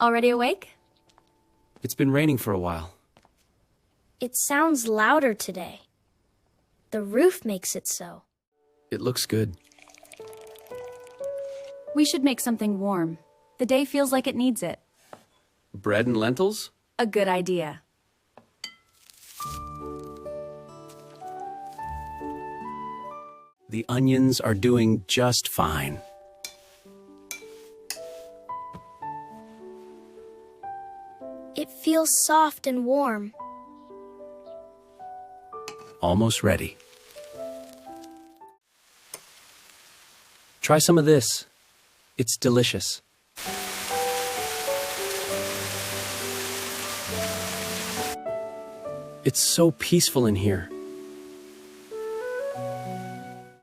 Already awake? It's been raining for a while. It sounds louder today. The roof makes it so. It looks good. We should make something warm. The day feels like it needs it. Bread and lentils? A good idea. The onions are doing just fine. It feels soft and warm. Almost ready. Try some of this. It's delicious. It's so peaceful in here.